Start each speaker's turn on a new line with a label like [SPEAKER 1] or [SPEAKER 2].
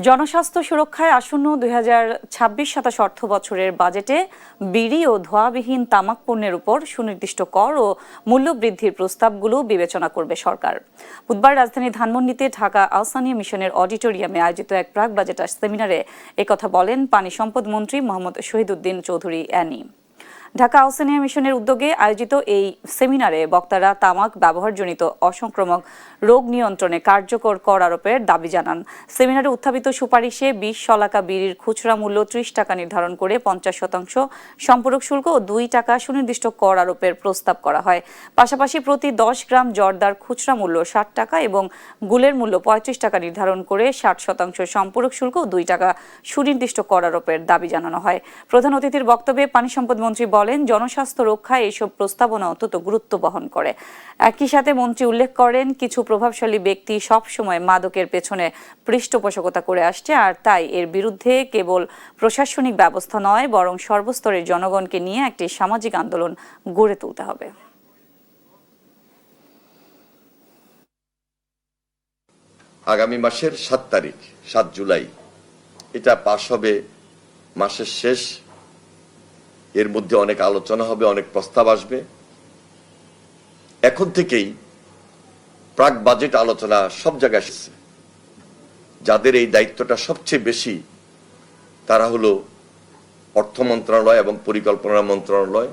[SPEAKER 1] জনস্বাস্থ্য সুরক্ষায় আসন্ন 2026-27 অর্থ বছরের বাজেটে বিড়ি ও ধোঁয়াবিহীন তামাক পণ্যের উপর সুনির্দিষ্ট কর ও মূল্য বৃদ্ধির প্রস্তাবগুলো বিবেচনা করবে সরকার। বুধবার রাজধানী ধানমন্ডিতে ঢাকা আহসানিয়া মিশনের অডিটোরিয়ামে আয়োজিত এক প্রাক বাজেট সেমিনারে একথা বলেন পানি সম্পদ মন্ত্রী মোহাম্মদ শহীদুদ্দীন চৌধুরী অ্যানি। ঢাকা আহসানিয়া মিশনের উদ্যোগে আয়োজিত এই সেমিনারে বক্তারা তামাক ব্যবহারজনিত অসংক্রামক রোগ নিয়ন্ত্রণে কার্যকর কর আরোপের দাবি জানান। সেমিনারে উত্থাপিত সুপারিশে 20 শলাকা বিড়ির খুচরা মূল্য 30 টাকা নির্ধারণ করে 50% সম্পূরক শুল্ক ও 2 টাকা সুনির্দিষ্ট কর আরোপের প্রস্তাব করা হয়। পাশাপাশি প্রতি 10 গ্রাম জর্দার খুচরা মূল্য 60 টাকা এবং গুলের মূল্য 35 টাকা নির্ধারণ করে 60% সম্পূরক শুল্ক ও 2 টাকা সুনির্দিষ্ট কর আরোপের দাবি জানানো হয়। প্রধান অতিথির বক্তব্যে পানি সম্পদ মন্ত্রী বলেন, জনস্বাস্থ্য রক্ষায় এসব প্রস্তাবনা অত্যন্ত গুরুত্ব বহন করে। একই সাথে মন্ত্রী উল্লেখ করেন, কিছু প্রভাবশালী ব্যক্তি সবসময় মাদকের পেছনে পৃষ্ঠপোষকতা করে আসছে, আর তাই এর বিরুদ্ধে কেবল প্রশাসনিক ব্যবস্থা নয়, বরং সর্বস্তরের জনগণকে নিয়ে একটি সামাজিক আন্দোলন গড়ে তুলতে হবে।
[SPEAKER 2] আগামী মাসের 7 তারিখ 7 জুলাই এটা পাশ হবে, মাসের শেষ। এর মধ্যে অনেক আলোচনা হবে, অনেক প্রস্তাব আসবে। এখন থেকেই প্রাক বাজেট আলোচনা সব জায়গায় এসেছে। যাদের এই দায়িত্বটা সবচেয়ে বেশি তারা হলো অর্থ মন্ত্রণালয় এবং পরিকল্পনা মন্ত্রণালয়।